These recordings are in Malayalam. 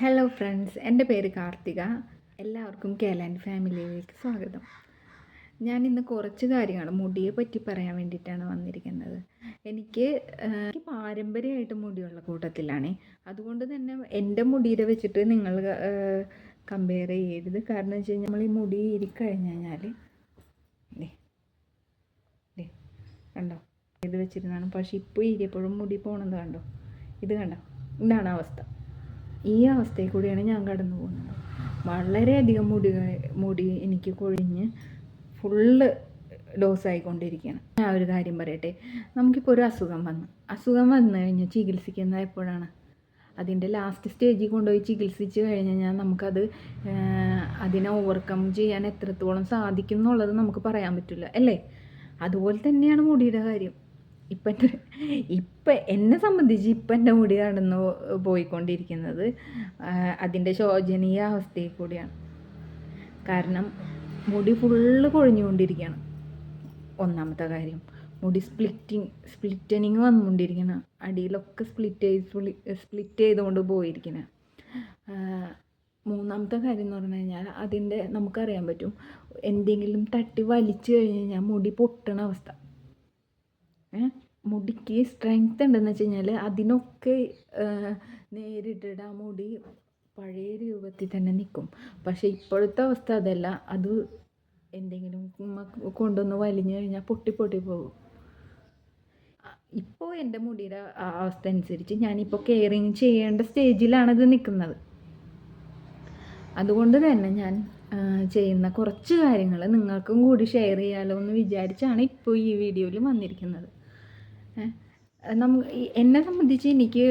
ഹലോ ഫ്രണ്ട്സ്, എൻ്റെ പേര് കാർത്തിക. എല്ലാവർക്കും കേലാൻഡ് ഫാമിലിയിലേക്ക് സ്വാഗതം. ഞാൻ ഇന്ന് കുറച്ച് കാര്യങ്ങൾ മുടിയെ പറ്റി പറയാൻ വേണ്ടിയിട്ടാണ് വന്നിരിക്കുന്നത്. എനിക്ക് പാരമ്പര്യമായിട്ട് മുടിയുള്ള കൂട്ടത്തിലാണ്. അതുകൊണ്ട് തന്നെ എൻ്റെ മുടിയുടെ വെച്ചിട്ട് നിങ്ങൾ കമ്പയർ ചെയ്യരുത്. കാരണം വെച്ച് കഴിഞ്ഞാൽ നമ്മൾ ഈ മുടി ഇരിക്കഴിഞ്ഞ് കഴിഞ്ഞാൽ കണ്ടോ, ഇത് വെച്ചിരുന്നാണ്. പക്ഷെ ഇപ്പോൾ ഇരിയപ്പോഴും മുടി പോകണത് കണ്ടോ, ഇത് കണ്ടോ, ഇതാണ് അവസ്ഥ. ഈ അവസ്ഥയിൽ കൂടിയാണ് ഞാൻ കടന്നു പോകുന്നത്. വളരെയധികം മുടി എനിക്ക് കൊഴിഞ്ഞ് ഫുള്ള് ലോസായിക്കൊണ്ടിരിക്കുകയാണ്. ഞാൻ ഒരു കാര്യം പറയട്ടെ, നമുക്കിപ്പോൾ ഒരു അസുഖം വന്നു കഴിഞ്ഞാൽ ചികിത്സിക്കുന്നത് എപ്പോഴാണ്? അതിൻ്റെ ലാസ്റ്റ് സ്റ്റേജിൽ കൊണ്ടുപോയി ചികിത്സിച്ച് കഴിഞ്ഞ് കഴിഞ്ഞാൽ നമുക്കത് അതിനെ ഓവർകം ചെയ്യാൻ എത്രത്തോളം സാധിക്കും എന്നുള്ളത് നമുക്ക് പറയാൻ പറ്റില്ല, അല്ലേ? അതുപോലെ തന്നെയാണ് മുടിയുടെ കാര്യം. ഇപ്പം എന്നെ സംബന്ധിച്ച് ഇപ്പം എൻ്റെ മുടി കടന്നു പോയിക്കൊണ്ടിരിക്കുന്നത് അതിൻ്റെ ശോചനീയ അവസ്ഥയിൽ കൂടിയാണ്. കാരണം മുടി ഫുള്ള് കൊഴിഞ്ഞുകൊണ്ടിരിക്കുകയാണ്. ഒന്നാമത്തെ കാര്യം, മുടി സ്പ്ലിറ്റനിങ് വന്നുകൊണ്ടിരിക്കണം. അടിയിലൊക്കെ സ്പ്ലിറ്റ് ചെയ്തുകൊണ്ട് പോയിരിക്കണം. മൂന്നാമത്തെ കാര്യം എന്ന് പറഞ്ഞു കഴിഞ്ഞാൽ അതിൻ്റെ നമുക്കറിയാൻ പറ്റും, എന്തെങ്കിലും തട്ടി വലിച്ചു കഴിഞ്ഞ് കഴിഞ്ഞാൽ മുടി പൊട്ടണ അവസ്ഥ. മുടിക്ക് സ്ട്രെങ്ത് ഉണ്ടെന്ന് വെച്ച് കഴിഞ്ഞാൽ അതിനൊക്കെ നേരിട്ടിട്ട് ആ മുടി പഴയ രൂപത്തിൽ തന്നെ നിൽക്കും. പക്ഷേ ഇപ്പോഴത്തെ അവസ്ഥ അതല്ല. അത് എന്തെങ്കിലും കൊണ്ടൊന്ന് വലിഞ്ഞു കഴിഞ്ഞാൽ പൊട്ടി പോകും. ഇപ്പോൾ എൻ്റെ മുടിയുടെ അവസ്ഥ അനുസരിച്ച് ഞാനിപ്പോൾ കെയറിങ് ചെയ്യേണ്ട സ്റ്റേജിലാണിത് നിൽക്കുന്നത്. അതുകൊണ്ട് തന്നെ ഞാൻ ചെയ്യുന്ന കുറച്ച് കാര്യങ്ങൾ നിങ്ങൾക്കും കൂടി ഷെയർ ചെയ്യാമല്ലോ എന്ന് വിചാരിച്ചാണ് ഇപ്പോൾ ഈ വീഡിയോയിൽ വന്നിരിക്കുന്നത്. എന്നെ സംബന്ധിച്ച് എനിക്ക്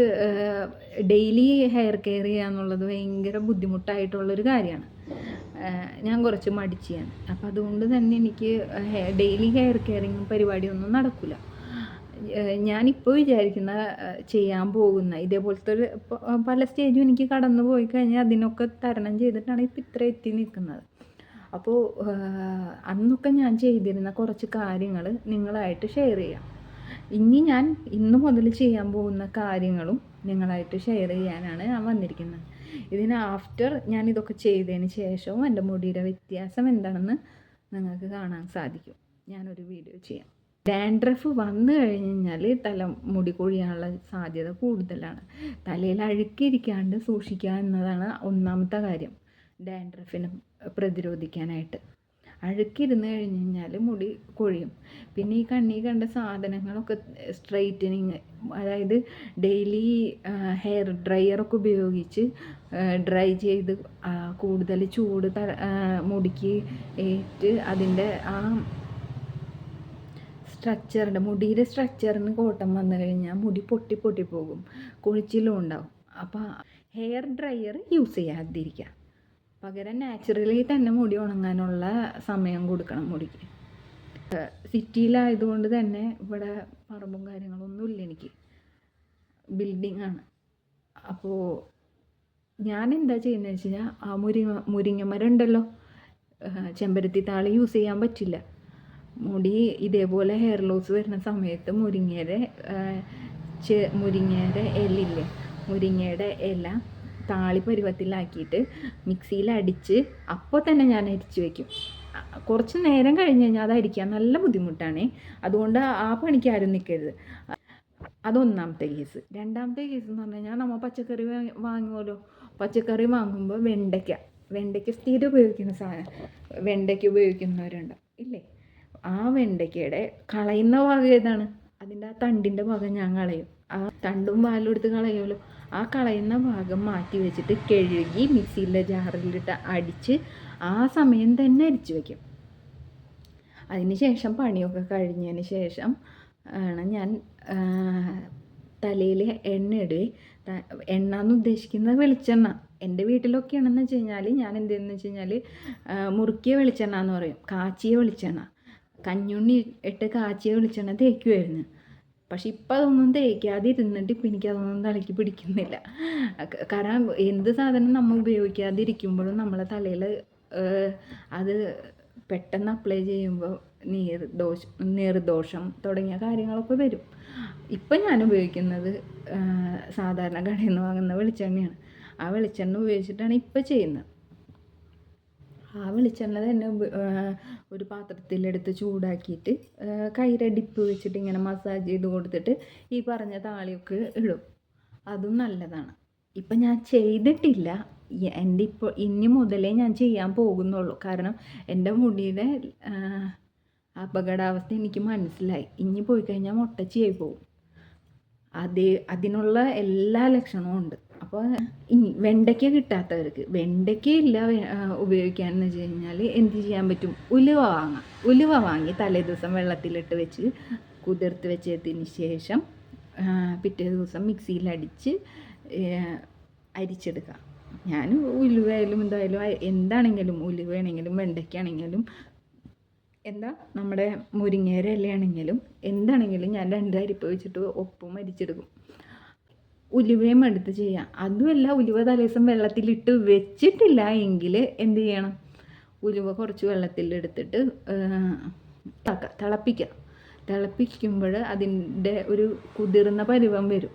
ഡെയിലി ഹെയർ കെയർ ചെയ്യുക എന്നുള്ളത് ഭയങ്കര ബുദ്ധിമുട്ടായിട്ടുള്ളൊരു കാര്യമാണ്. ഞാൻ കുറച്ച് മടിച്ചിയാണ്. അപ്പോൾ അതുകൊണ്ട് തന്നെ എനിക്ക് ഡെയിലി ഹെയർ കെയറിങ് പരിപാടിയൊന്നും നടക്കില്ല. ഞാനിപ്പോൾ വിചാരിക്കുന്ന ചെയ്യാൻ പോകുന്ന ഇതേപോലത്തെ ഒരു പല സ്റ്റേജും എനിക്ക് കടന്നു പോയി കഴിഞ്ഞാൽ അതിനൊക്കെ തരണം ചെയ്തിട്ടാണ് ഇപ്പം ഇത്ര എത്തി നിൽക്കുന്നത്. അപ്പോൾ അന്നൊക്കെ ഞാൻ ചെയ്തിരുന്ന കുറച്ച് കാര്യങ്ങൾ നിങ്ങളായിട്ട് ഷെയർ ചെയ്യാം. ഞാൻ ഇന്ന് മുതൽ ചെയ്യാൻ പോകുന്ന കാര്യങ്ങളും നിങ്ങളായിട്ട് ഷെയർ ചെയ്യാനാണ് ഞാൻ വന്നിരിക്കുന്നത്. ആഫ്റ്റർ ഞാൻ ഇതൊക്കെ ചെയ്തതിന് ശേഷവും എൻ്റെ മുടിയുടെ വ്യത്യാസം എന്താണെന്ന് നിങ്ങൾക്ക് കാണാൻ സാധിക്കും. ഞാനൊരു വീഡിയോ ചെയ്യാം. ഡാൻഡ്രഫ് വന്നു കഴിഞ്ഞ് കഴിഞ്ഞാൽ മുടി കൊഴിയാനുള്ള സാധ്യത കൂടുതലാണ്. തലയിൽ അഴുക്കിരിക്കാണ്ട് സൂക്ഷിക്കുക എന്നതാണ് ഒന്നാമത്തെ കാര്യം, ഡാൻഡ്രഫിനെ പ്രതിരോധിക്കാനായിട്ട്. അഴുക്കിരുന്ന് കഴിഞ്ഞ് കഴിഞ്ഞാൽ മുടി കൊഴിയും. പിന്നെ ഈ കണ്ണി കണ്ട സാധനങ്ങളൊക്കെ സ്ട്രൈറ്റനിങ്, അതായത് ഡെയിലി ഹെയർ ഡ്രയറൊക്കെ ഉപയോഗിച്ച് ഡ്രൈ ചെയ്ത് കൂടുതൽ ചൂട് മുടിക്ക് ഏറ്റ് അതിൻ്റെ ആ മുടിയുടെ സ്ട്രക്ചറിന് കോട്ടം വന്നു കഴിഞ്ഞാൽ മുടി പൊട്ടി പോകും, കൊഴിച്ചിലും ഉണ്ടാവും. അപ്പോൾ ഹെയർ ഡ്രയർ യൂസ് ചെയ്യാതിരിക്കുക. പകരം നാച്ചുറലി തന്നെ മുടി ഉണങ്ങാനുള്ള സമയം കൊടുക്കണം മുടിക്ക്. സിറ്റിയിലായതുകൊണ്ട് തന്നെ ഇവിടെ പറമ്പും കാര്യങ്ങളൊന്നുമില്ല, എനിക്ക് ബിൽഡിംഗ് ആണ്. അപ്പോൾ ഞാൻ എന്താ ചെയ്യുന്നത് വെച്ച് കഴിഞ്ഞാൽ ആ മുരിങ്ങ മരം ഉണ്ടല്ലോ, ചെമ്പരത്തി താളി യൂസ് ചെയ്യാൻ പറ്റില്ല. മുടി ഇതേപോലെ ഹെയർ ലോസ് വരുന്ന സമയത്ത് മുരിങ്ങയുടെ ഇലയില്ലേ, മുരിങ്ങയുടെ ഇല താളി പരുവത്തിലാക്കിയിട്ട് മിക്സിയിൽ അടിച്ച് അപ്പോൾ തന്നെ ഞാൻ അരിച്ച് വയ്ക്കും. കുറച്ച് നേരം കഴിഞ്ഞ് കഴിഞ്ഞാൽ അത് അരിക്കാൻ നല്ല ബുദ്ധിമുട്ടാണ്. അതുകൊണ്ട് ആ പണിക്ക് ആരും നിൽക്കരുത്. അതൊന്നാമത്തെ കേസ്. രണ്ടാമത്തെ കേസ് എന്ന് പറഞ്ഞു കഴിഞ്ഞാൽ നമ്മൾ പച്ചക്കറി വാങ്ങുമല്ലോ. പച്ചക്കറി വാങ്ങുമ്പോൾ വെണ്ടയ്ക്ക സ്ഥിരം ഉപയോഗിക്കുന്ന സാധനം, വെണ്ടയ്ക്ക ഉപയോഗിക്കുന്നവരുണ്ട് ഇല്ലേ? ആ വെണ്ടയ്ക്കയുടെ കളയുന്ന ഭാഗം ഏതാണ്? അതിൻ്റെ ആ തണ്ടിൻ്റെ ഭാഗം ഞാൻ കളയും. ആ തണ്ടും പാലും എടുത്ത് കളയുമല്ലോ. ആ കളയുന്ന ഭാഗം മാറ്റി വെച്ചിട്ട് കഴുകി മിക്സിയിലെ ജാറിലിട്ട് അടിച്ച് ആ സമയം തന്നെ അരിച്ചു വയ്ക്കും. അതിന് ശേഷം പണിയൊക്കെ കഴിഞ്ഞതിന് ശേഷം ആണ് ഞാൻ തലയിൽ എണ്ണ ഇടുകയും, എണ്ണ എന്ന് ഉദ്ദേശിക്കുന്നത് വെളിച്ചെണ്ണ. എൻ്റെ വീട്ടിലൊക്കെയാണെന്ന് വെച്ച് കഴിഞ്ഞാൽ ഞാൻ എന്തെന്ന് വെച്ച് കഴിഞ്ഞാൽ മുറുക്കിയ വെളിച്ചെണ്ണ എന്ന് പറയും, കാച്ചിയ വെളിച്ചെണ്ണ. കഞ്ഞുണ്ണി ഇട്ട് കാച്ചിയ വെളിച്ചെണ്ണ തേക്കുമായിരുന്നു. പക്ഷെ ഇപ്പം അതൊന്നും തേക്കാതിരുന്നിട്ട് ഇപ്പം എനിക്കതൊന്നും തലയ്ക്ക് പിടിക്കുന്നില്ല. കാരണം എന്ത് സാധനം നമ്മൾ ഉപയോഗിക്കാതിരിക്കുമ്പോഴും നമ്മളെ തലയിൽ അത് പെട്ടെന്ന് അപ്ലൈ ചെയ്യുമ്പോൾ നീർദോഷം തുടങ്ങിയ കാര്യങ്ങളൊക്കെ വരും. ഇപ്പം ഞാൻ ഉപയോഗിക്കുന്നത് സാധാരണ കടയിൽ നിന്ന് വാങ്ങുന്ന വെളിച്ചെണ്ണയാണ്. ആ വെളിച്ചെണ്ണ ഉപയോഗിച്ചിട്ടാണ് ഇപ്പം ചെയ്യുന്നത്. ആ വെളിച്ചെണ്ണ തന്നെ ഒരു പാത്രത്തിലെടുത്ത് ചൂടാക്കിയിട്ട് കൈയുടെ ഡിപ്പ് വെച്ചിട്ട് ഇങ്ങനെ മസാജ് ചെയ്ത് കൊടുത്തിട്ട് ഈ പറഞ്ഞ താളിയൊക്കെ ഇടും. അതും നല്ലതാണ്. ഇപ്പം ഞാൻ ചെയ്തിട്ടില്ല. എൻ്റെ ഇപ്പോൾ ഇനി മുതലേ ഞാൻ ചെയ്യാൻ പോകുന്നുള്ളൂ. കാരണം എൻ്റെ മുടിയുടെ അപകടാവസ്ഥ എനിക്ക് മനസ്സിലായി. ഇനി പോയി കഴിഞ്ഞാൽ മൊട്ടച്ചിയായി പോകും. അതിനുള്ള എല്ലാ ലക്ഷണവും ഉണ്ട്. അപ്പോൾ ഇനി വെണ്ടയ്ക്ക കിട്ടാത്തവർക്ക് വെണ്ടയ്ക്ക ഇല്ല ഉപയോഗിക്കാമെന്ന് വെച്ച് കഴിഞ്ഞാൽ എന്ത് ചെയ്യാൻ പറ്റും? ഉലുവ വാങ്ങാം. ഉലുവ വാങ്ങി തലേ ദിവസം വെള്ളത്തിലിട്ട് വെച്ച് കുതിർത്ത് വെച്ചതിന് ശേഷം പിറ്റേ ദിവസം മിക്സിയിലടിച്ച് അരിച്ചെടുക്കാം. ഞാൻ ഉലുവയായാലും എന്താണെങ്കിലും ഉലുവയാണെങ്കിലും വെണ്ടയ്ക്കാണെങ്കിലും നമ്മുടെ മുരിങ്ങേര ഇലയാണെങ്കിലും എന്താണെങ്കിലും ഞാൻ 2 അരിപ്പ് വെച്ചിട്ട് ഒപ്പം അരിച്ചെടുക്കും. ഉലുവയും എടുത്ത് ചെയ്യാം. അതുമല്ല, ഉലുവ തലേദിവസം വെള്ളത്തിലിട്ട് വെച്ചിട്ടില്ല എങ്കിൽ എന്ത് ചെയ്യണം? ഉലുവ കുറച്ച് വെള്ളത്തിലെടുത്തിട്ട് തിളപ്പിക്കുമ്പോൾ അതിൻ്റെ ഒരു കുതിർന്ന പരുവം വരും.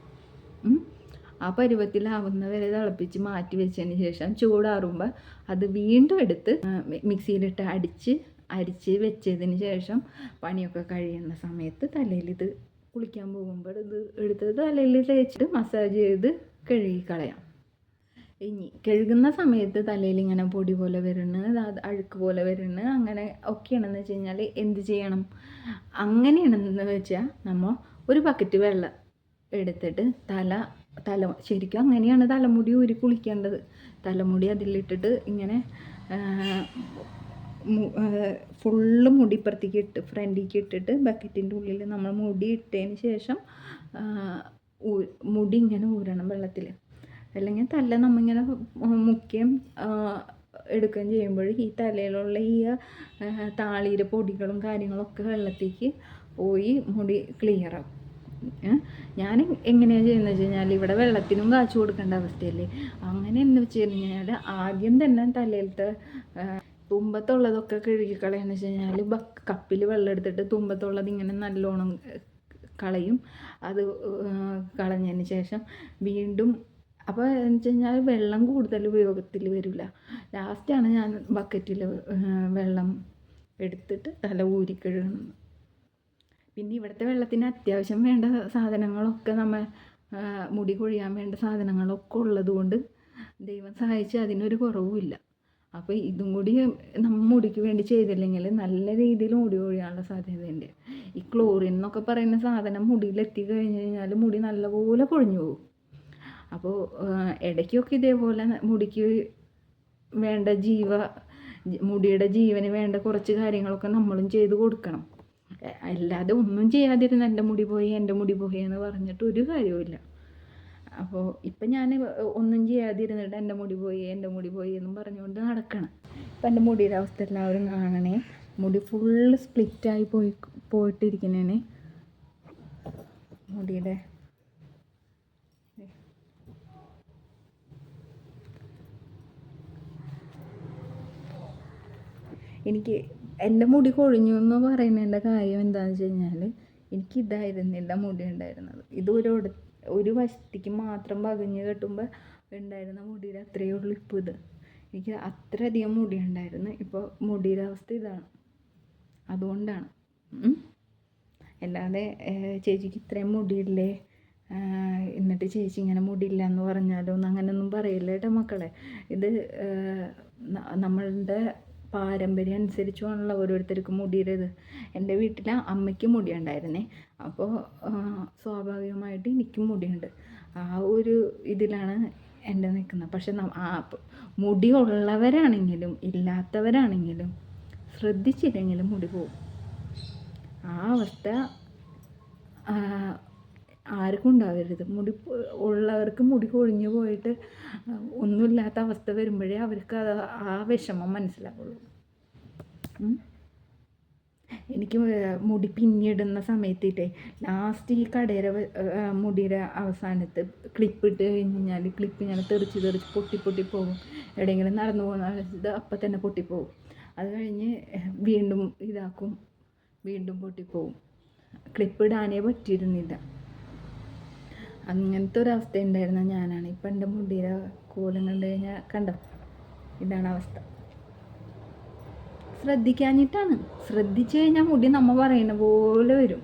ആ പരുവത്തിലാവുന്ന വരെ തിളപ്പിച്ച് മാറ്റി വെച്ചതിന് ശേഷം ചൂടാറുമ്പോൾ അത് വീണ്ടും എടുത്ത് മിക്സിയിലിട്ട് അരിച്ച് വെച്ചതിന് ശേഷം പണിയൊക്കെ കഴിയുന്ന സമയത്ത് തലയിൽ ഇത് കുളിക്കാൻ പോകുമ്പോൾ ഇത് എടുത്ത് തലയിൽ തേച്ചിട്ട് മസാജ് ചെയ്ത് കഴുകിക്കളയാം. ഇനി കഴുകുന്ന സമയത്ത് തലയിൽ ഇങ്ങനെ പൊടി പോലെ വരുന്നത്, അഴുക്ക് പോലെ വരുന്നത്, അങ്ങനെ ഒക്കെയാണെന്ന് വെച്ച് കഴിഞ്ഞാൽ എന്ത് ചെയ്യണം? അങ്ങനെയാണെന്ന് വെച്ചാൽ നമ്മൾ ഒരു ബക്കറ്റ് വെള്ളം എടുത്തിട്ട് തല ശരിക്കും അങ്ങനെയാണ് തലമുടി ഊരി കുളിക്കേണ്ടത്. തലമുടി അതിലിട്ടിട്ട് ഇങ്ങനെ ഫുള്ള് മുടി ഇപ്പുറത്തേക്ക് ഫ്രണ്ടിലേക്ക് ഇട്ടിട്ട് ബക്കറ്റിൻ്റെ ഉള്ളിൽ നമ്മൾ മുടി ഇട്ടതിന് ശേഷം മുടി ഇങ്ങനെ ഊരണം വെള്ളത്തിൽ. അല്ലെങ്കിൽ തല നമ്മിങ്ങനെ മുക്കുകയും എടുക്കുകയും ചെയ്യുമ്പോൾ ഈ തലയിലുള്ള ഈ താളിയുടെ പൊടികളും കാര്യങ്ങളൊക്കെ വെള്ളത്തേക്ക് പോയി മുടി ക്ലിയറാവും. ഞാൻ എങ്ങനെയാണ് ചെയ്യുന്നത് വെച്ച് കഴിഞ്ഞാൽ ഇവിടെ വെള്ളത്തിനും കാച്ചു കൊടുക്കേണ്ട അവസ്ഥയല്ലേ. അങ്ങനെ എന്ന് വെച്ച് കഴിഞ്ഞാൽ ആദ്യം തന്നെ തലയിലത്തെ തുമ്പത്തുള്ളതൊക്കെ കഴുകിക്കളയെന്ന് വെച്ച് കഴിഞ്ഞാൽ കപ്പിൽ വെള്ളം എടുത്തിട്ട് തുമ്പത്തുള്ളത് ഇങ്ങനെ നല്ലോണം കളയും. അത് കളഞ്ഞതിന് ശേഷം വീണ്ടും അപ്പോൾ എന്ന് വെച്ച് കഴിഞ്ഞാൽ വെള്ളം കൂടുതൽ ഉപയോഗത്തിൽ വരില്ല. ലാസ്റ്റാണ് ഞാൻ ബക്കറ്റിൽ വെള്ളം എടുത്തിട്ട് തല ഊരി കഴുകുന്നത്. പിന്നെ ഇവിടുത്തെ വെള്ളത്തിന് അത്യാവശ്യം വേണ്ട സാധനങ്ങളൊക്കെ മുടി കൊഴിയാൻ വേണ്ട സാധനങ്ങളൊക്കെ ഉള്ളത് കൊണ്ട് ദൈവം സഹായിച്ച് അതിനൊരു കുറവുമില്ല. അപ്പോൾ ഇതും കൂടി നമ്മൾ മുടിക്ക് വേണ്ടി ചെയ്തില്ലെങ്കിൽ നല്ല രീതിയിൽ മുടി കൊഴിയാനുള്ള സാധ്യതയുണ്ട്. ഈ ക്ലോറിൻ എന്നൊക്കെ പറയുന്ന സാധനം മുടിയിലെത്തി കഴിഞ്ഞ് കഴിഞ്ഞാൽ മുടി നല്ലപോലെ കൊഴിഞ്ഞു പോകും. അപ്പോൾ ഇടയ്ക്കൊക്കെ ഇതേപോലെ മുടിക്ക് വേണ്ട മുടിയുടെ ജീവന് വേണ്ട കുറച്ച് കാര്യങ്ങളൊക്കെ നമ്മളും ചെയ്ത് കൊടുക്കണം. അല്ലാതെ ഒന്നും ചെയ്യാതിരുന്ന എൻ്റെ മുടി പോയി എന്ന് പറഞ്ഞിട്ട് ഒരു കാര്യവുമില്ല. അപ്പോൾ ഇപ്പം ഞാൻ ഒന്നും ചെയ്യാതിരുന്നിട്ട് എൻ്റെ മുടി പോയി എന്നും പറഞ്ഞുകൊണ്ട് നടക്കണം. ഇപ്പം എൻ്റെ മുടിയുടെ അവസ്ഥ എല്ലാവരും കാണണേ. മുടി ഫുള്ള് സ്പ്ലിറ്റായി പോയിട്ടിരിക്കുന്നതാണ് മുടിയുടെ. എനിക്ക് എൻ്റെ മുടി കൊഴിഞ്ഞു എന്ന് പറയുന്നതിൻ്റെ കാര്യം എന്താണെന്ന് വെച്ച് കഴിഞ്ഞാൽ എനിക്കിതായിരുന്നില്ല മുടി ഉണ്ടായിരുന്നത്. ഇത് ഒരു വശത്തേക്ക് മാത്രം പകഞ്ഞ് കെട്ടുമ്പോൾ ഉണ്ടായിരുന്ന മുടിയുടെ അത്രയേ ഉള്ളൂ ഇപ്പോൾ ഇത്. എനിക്ക് അത്രയധികം മുടി ഉണ്ടായിരുന്നു. ഇപ്പോൾ മുടിയുടെ അവസ്ഥ ഇതാണ്. അതുകൊണ്ടാണ്. അല്ലാതെ ചേച്ചിക്ക് ഇത്രയും മുടിയില്ലേ എന്നിട്ട് ചേച്ചി ഇങ്ങനെ മുടിയില്ല എന്ന് പറഞ്ഞാലോ എന്ന് അങ്ങനെയൊന്നും പറയില്ല കേട്ടോ മക്കളെ. ഇത് നമ്മളുടെ പാരമ്പര്യം അനുസരിച്ചുള്ള ഓരോരുത്തർക്കും മുടിയുടേത്. എൻ്റെ വീട്ടിൽ അമ്മയ്ക്ക് മുടി ഉണ്ടായിരുന്നേ. അപ്പോൾ സ്വാഭാവികമായിട്ട് എനിക്കും മുടിയുണ്ട്. ആ ഒരു ഇതിലാണ് എൻ്റെ നിൽക്കുന്നത്. പക്ഷെ മുടി ഉള്ളവരാണെങ്കിലും ഇല്ലാത്തവരാണെങ്കിലും ശ്രദ്ധിച്ചില്ലെങ്കിലും മുടി പോകും. ആ അവസ്ഥ ആർക്കും ഉണ്ടാവരുത്. മുടി ഉള്ളവർക്ക് മുടി കൊഴിഞ്ഞു പോയിട്ട് ഒന്നുമില്ലാത്ത അവസ്ഥ വരുമ്പോഴേ അവർക്ക് ആ വിഷമം മനസ്സിലാവുള്ളൂ. എനിക്ക് മുടി പിന്നിടുന്ന സമയത്തിട്ടേ ലാസ്റ്റ് ഈ കടയുടെ മുടിയുടെ അവസാനത്ത് ക്ലിപ്പ് ഇട്ട് കഴിഞ്ഞ് കഴിഞ്ഞാൽ ക്ലിപ്പ് ഇങ്ങനെ തെറിച്ച് പൊട്ടി പോകും. എവിടെയെങ്കിലും നടന്നു പോകുന്നത് അപ്പം തന്നെ പൊട്ടിപ്പോകും. അത് കഴിഞ്ഞ് വീണ്ടും ഇതാക്കും, വീണ്ടും പൊട്ടിപ്പോകും. ക്ലിപ്പ് ഇടാനേ പറ്റിയിരുന്നില്ല. അങ്ങനത്തെ ഒരവസ്ഥ ഉണ്ടായിരുന്ന ഞാനാണ്. ഇപ്പം എൻ്റെ മുടിയുടെ കോലം കണ്ടു കഴിഞ്ഞാൽ കണ്ടോ, ഇതാണ് അവസ്ഥ. ശ്രദ്ധിക്കാഞ്ഞിട്ടാണ്. ശ്രദ്ധിച്ചു കഴിഞ്ഞാൽ മുടി നമ്മൾ പറയുന്ന പോലെ വരും,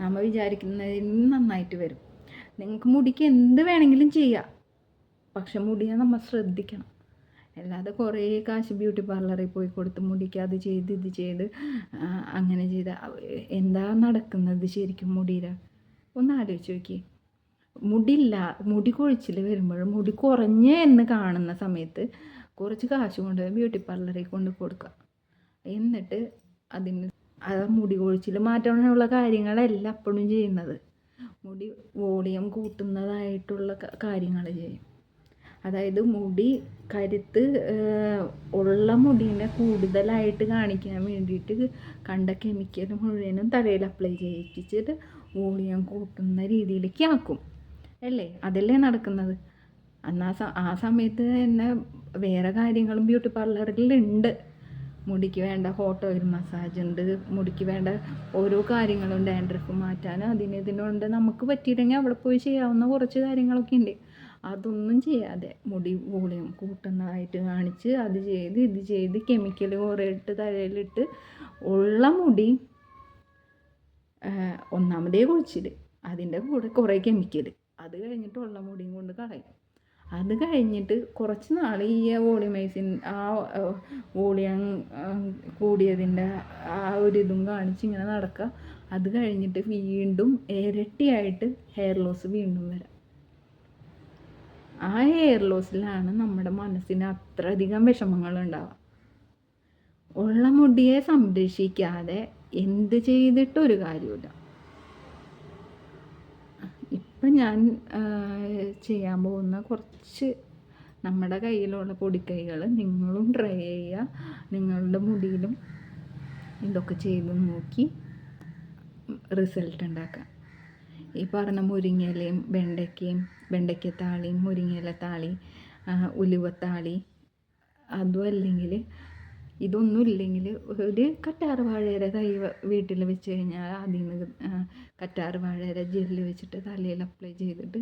നമ്മൾ വിചാരിക്കുന്നതിന് നന്നായിട്ട് വരും. നിങ്ങൾക്ക് മുടിക്ക് എന്ത് വേണമെങ്കിലും ചെയ്യാം, പക്ഷെ മുടിയെ നമ്മൾ ശ്രദ്ധിക്കണം. അല്ലാതെ കുറേ കാശ് ബ്യൂട്ടി പാർലറിൽ പോയി കൊടുത്ത് മുടിക്ക് അത് ചെയ്ത് ഇത് ചെയ്ത് അങ്ങനെ ചെയ്ത് എന്താ നടക്കുന്നത് ശരിക്കും മുടിയുടെ? ഒന്ന് ആലോചിച്ച് നോക്കിയേ. മുടി കൊഴിച്ചിൽ വരുമ്പോഴും മുടി കുറഞ്ഞ് എന്ന് കാണുന്ന സമയത്ത് കുറച്ച് കാശ് കൊണ്ടുപോയി ബ്യൂട്ടി പാർലറിൽ കൊണ്ട് കൊടുക്കുക. എന്നിട്ട് അതിന് മുടി കൊഴിച്ചിൽ മാറ്റാനുള്ള കാര്യങ്ങളല്ല എപ്പോഴും ചെയ്യുന്നത്. മുടി വോളിയം കൂട്ടുന്നതായിട്ടുള്ള കാര്യങ്ങൾ ചെയ്യും. അതായത് മുടി കരുത്ത് ഉള്ള മുടീനെ കൂടുതലായിട്ട് കാണിക്കാൻ വേണ്ടിയിട്ട് കണ്ട കെമിക്കൽ മുഴുവനും തലയിൽ അപ്ലൈ ചെയ്യിച്ചിട്ട് വോളിയം കൂട്ടുന്ന രീതിയിലേക്ക് ആക്കും അല്ലേ? അതല്ലേ നടക്കുന്നത്. എന്നാൽ ആ സമയത്ത് തന്നെ വേറെ കാര്യങ്ങളും ബ്യൂട്ടി പാർലറിലുണ്ട്. മുടിക്ക് വേണ്ട ഹോട്ട് ഓയിൽ മസാജ് ഉണ്ട്, മുടിക്ക് വേണ്ട ഓരോ കാര്യങ്ങളും, ഡാൻഡ്രഫ് മാറ്റാൻ ഇതിനുണ്ട്. നമുക്ക് പറ്റിയില്ലെങ്കിൽ അവിടെ പോയി ചെയ്യാവുന്ന കുറച്ച് കാര്യങ്ങളൊക്കെ ഉണ്ട്. അതൊന്നും ചെയ്യാതെ മുടി വോളിയം കൂട്ടുന്നതായിട്ട് കാണിച്ച് അത് ചെയ്ത് ഇത് ചെയ്ത് കെമിക്കൽ കുറേ ഇട്ട് തലയിലിട്ട് ഉള്ള മുടി ഒന്നാമതേ കുഴിച്ചിൽ, അതിൻ്റെ കൂടെ കുറേ കെമിക്കൽ, അത് കഴിഞ്ഞിട്ട് ഉള്ള മുടിയും കൊണ്ട് കളയും. അത് കഴിഞ്ഞിട്ട് കുറച്ച് നാൾ ഈ വോളിമൈസിൻ വോളിയം കൂടിയതിൻ്റെ ഒരിതും കാണിച്ച് ഇങ്ങനെ നടക്കുക. അത് കഴിഞ്ഞിട്ട് വീണ്ടും ഇരട്ടിയായിട്ട് ഹെയർ ലോസ് വീണ്ടും വരാം. ആ ഹെയർ ലോസിലാണ് നമ്മുടെ മനസ്സിന് അത്രയധികം വിഷമങ്ങളുണ്ടാവുക. ഉള്ള മുടിയെ സംരക്ഷിക്കാതെ എന്ത് ചെയ്തിട്ടൊരു കാര്യമില്ല. ഇപ്പം ഞാൻ ചെയ്യാൻ പോകുന്ന കുറച്ച് നമ്മുടെ കയ്യിലുള്ള പൊടിക്കൈകൾ നിങ്ങളും ട്രൈ ചെയ്യുക. നിങ്ങളുടെ മുടിയിലും ഇതൊക്കെ ചെയ്ത് നോക്കി റിസൾട്ട് ഉണ്ടാക്കുക. ഈ പറഞ്ഞ മുരിങ്ങയിലയും വെണ്ടയ്ക്കത്താളിയും മുരിങ്ങയിലത്താളി, ഉലുവത്താളി, അതും അല്ലെങ്കിൽ ഇതൊന്നും ഇല്ലെങ്കിൽ ഒരു കറ്റാർ വാഴയുടെ തൈ വീട്ടിൽ വെച്ച് കഴിഞ്ഞാൽ അതിൽ നിന്ന് കറ്റാർ വാഴയുടെ ജെല്ല് വെച്ചിട്ട് തലയിൽ അപ്ലൈ ചെയ്തിട്ട്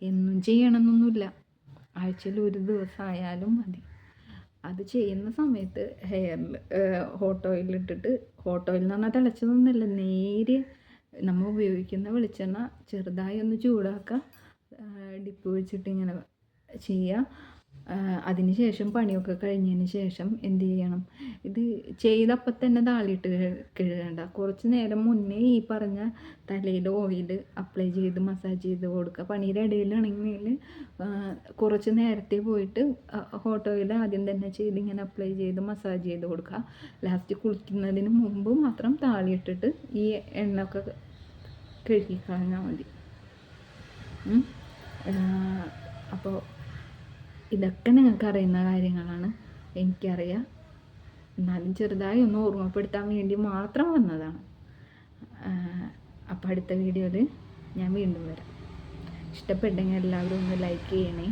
എന്നും ചെയ്യണമെന്നൊന്നുമില്ല, ആഴ്ചയിൽ ഒരു ദിവസമായാലും മതി. അത് ചെയ്യുന്ന സമയത്ത് ഹെയറിൽ ഹോട്ട് ഓയിലിട്ടിട്ട്, ഹോട്ട് ഓയിൽ എന്ന് പറഞ്ഞാൽ തിളച്ചതൊന്നുമല്ല, നേരെ നമ്മൾ ഉപയോഗിക്കുന്ന വെളിച്ചെണ്ണ ചെറുതായി ഒന്ന് ചൂടാക്കുക, ഡിപ്പ് വെച്ചിട്ട് ഇങ്ങനെ ചെയ്യുക. അതിന് ശേഷം പണിയൊക്കെ കഴിഞ്ഞതിന് ശേഷം എന്ത് ചെയ്യണം, ഇത് ചെയ്തപ്പം തന്നെ താളിയിട്ട് കഴുകേണ്ട. കുറച്ച് നേരം മുന്നേ ഈ പറഞ്ഞ തലയിൽ ഓയിൽ അപ്ലൈ ചെയ്ത് മസാജ് ചെയ്ത് കൊടുക്കുക. പണിയുടെ ഇടയിലാണെങ്കിൽ കുറച്ച് നേരത്തെ പോയിട്ട് ഹോട്ട് ഓയിൽ ആദ്യം തന്നെ ചെയ്ത് ഇങ്ങനെ അപ്ലൈ ചെയ്ത് മസാജ് ചെയ്ത് കൊടുക്കുക. ലാസ്റ്റ് കുളിക്കുന്നതിന് മുമ്പ് മാത്രം താളിയിട്ടിട്ട് ഈ എണ്ണ ഒക്കെ കഴുകി കളഞ്ഞാൽ മതി. അപ്പോൾ ഇതൊക്കെ നിങ്ങൾക്ക് അറിയുന്ന കാര്യങ്ങളാണ്, എനിക്കറിയാം. എന്നാലും ചെറുതായി ഒന്ന് ഓർമ്മപ്പെടുത്താൻ വേണ്ടി മാത്രം വന്നതാണ്. അപ്പോൾ അടുത്ത വീഡിയോയിൽ ഞാൻ വീണ്ടും വരാം. ഇഷ്ടപ്പെട്ടെങ്കിൽ എല്ലാവരും ഒന്ന് ലൈക്ക് ചെയ്യണേ.